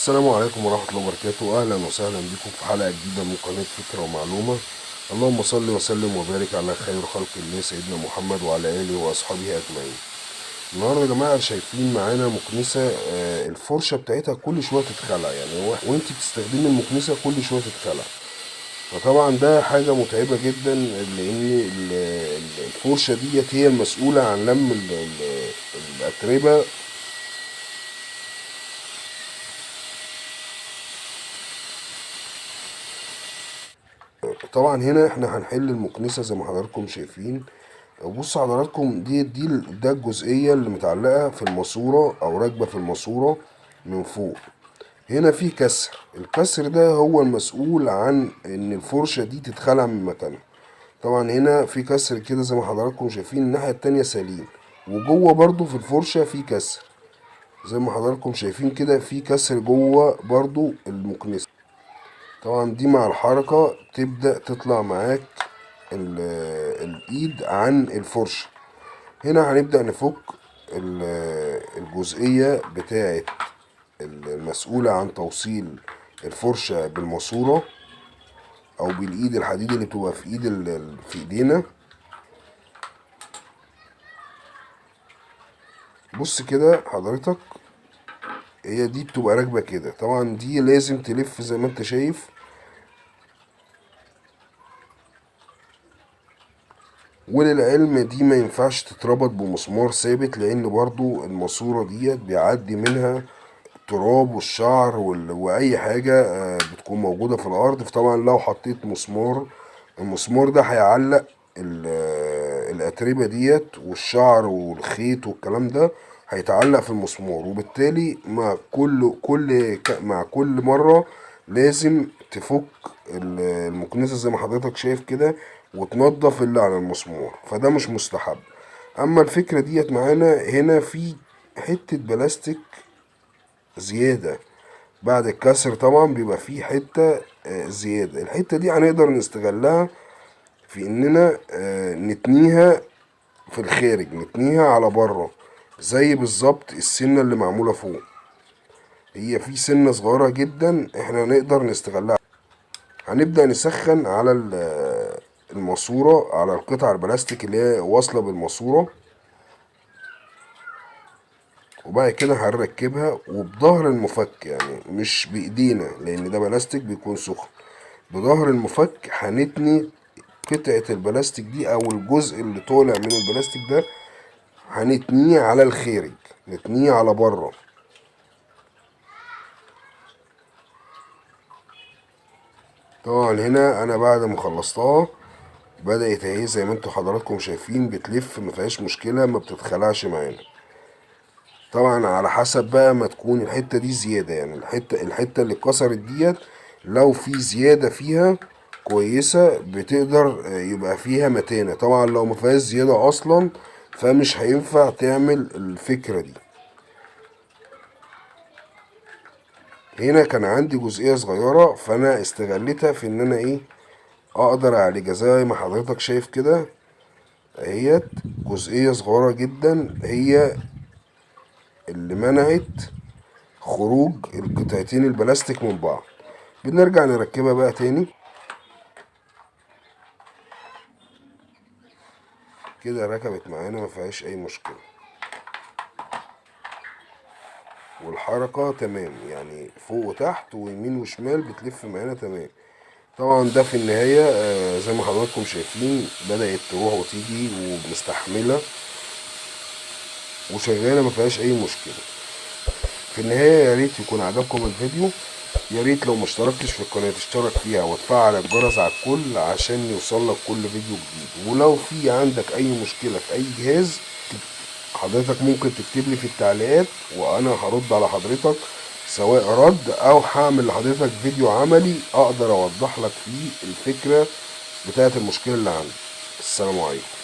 السلام عليكم ورحمة الله وبركاته. أهلا وسهلا بكم في حلقة جديدة من قناة فكرة ومعلومة. اللهم صل وسلم وبارك على خير خلق الله سيدنا محمد وعلى آله وأصحابه أجمعين. النهاردة يا جماعة شايفين معانا مكنسة، الفرشة بتاعتها كل شوية تتخلع، يعني وانت بتستخدمي المكنسة كل شوية تتخلع. فطبعا ده حاجة متعبة جدا، لأن الفرشة ديت هي المسؤولة عن لم الأتربة. طبعا هنا احنا هنحل المكنسة زي ما حضراتكم شايفين. بص حضراتكم، ده الجزئية اللي متعلقة في الماسورة او راكبة في الماسورة من فوق. هنا في كسر، الكسر ده هو المسؤول عن ان الفرشة دي تتخلع من مكانها. طبعا هنا في كسر كده زي ما حضراتكم شايفين، الناحية التانية سليم، وجوه برضو في الفرشة في كسر زي ما حضراتكم شايفين كده، في كسر جوه برضو المكنسة. طبعا دي مع الحركة تبدأ تطلع معاك الايد عن الفرشة. هنا هنبدأ نفك الجزئية بتاعة المسؤولة عن توصيل الفرشة بالماسورة او بالايد الحديد اللي بتبقى في في ايدينا. بص كده حضرتك، هي دي بتبقى راكبة كده. طبعا دي لازم تلف زي ما انت شايف، وللعلم دي ما ينفعش تتربط بمسمار ثابت، لان برضو الماسورة ديت بيعدي منها التراب والشعر واي حاجة بتكون موجودة في الارض. فطبعا لو حطيت مسمار، المسمار ده هيعلق الاتربة ديت، والشعر والخيط والكلام ده هيتعلق في المسمار، وبالتالي مع مع كل مرة لازم تفك المكنسة زي ما حضرتك شايف كده، وتنضف اللي على المسمار، فده مش مستحب. اما الفكرة ديت معانا هنا في حتة بلاستيك زيادة بعد الكسر، طبعا بيبقى فيه حتة زيادة. الحتة دي هنقدر نستغلها في اننا نتنيها في الخارج، نتنيها على بره، زي بالظبط السنة اللي معمولة فوق. هي في سنة صغيرة جدا احنا نقدر نستغلها. هنبدأ نسخن على الماسورة، على القطع البلاستيك اللي هي واصلة بالماسورة، وبعد كده هنركبها وبظهر المفك، يعني مش بايدينا لان ده بلاستيك بيكون سخن. بظهر المفك هنتني قطعة البلاستيك دي او الجزء اللي طالع من البلاستيك ده، هنتنيه على الخارج، نتنيه على بره. طبعا هنا انا بعد ما خلصتها بدأت اهي زي ما انتوا حضراتكم شايفين بتلف، مفيهاش مشكلة، ما بتتخلعش معانا. طبعا على حسب بقى ما تكون الحتة دي زيادة، يعني الحتة اللي اتكسرت ديت لو في زيادة فيها كويسة بتقدر يبقى فيها متانة. طبعا لو ما فيهاش زيادة اصلا فمش هينفع تعمل الفكرة دي. هنا كان عندي جزئية صغيرة فانا استغلتها في ان انا ايه اقدر اعالجها زي ما حضرتك شايف كده. اهيت جزئية صغيرة جدا هي اللي منعت خروج القطعتين البلاستيك من بعض. بنرجع نركبها بقى تاني كده، ركبت معانا ما فيهاش اي مشكلة، والحركة تمام، يعني فوق وتحت ويمين وشمال بتلف معانا تمام. طبعا ده في النهاية زي ما حضراتكم شايفين بدأت تروح وتيجي ومستحملة وشغالة ما فيهاش اي مشكلة. في النهاية يا ريت يكون عجبكم الفيديو، يا ريت لو مشتركتش في القناة تشترك فيها وتفعل الجرس على الكل عشان يوصلك كل فيديو جديد. ولو في عندك اي مشكلة في اي جهاز حضرتك ممكن تكتب لي في التعليقات، وانا هرد على حضرتك، سواء رد او هعمل لحضرتك فيديو عملي اقدر اوضح لك فيه الفكرة بتاعت المشكلة اللي عندك. السلام عليكم.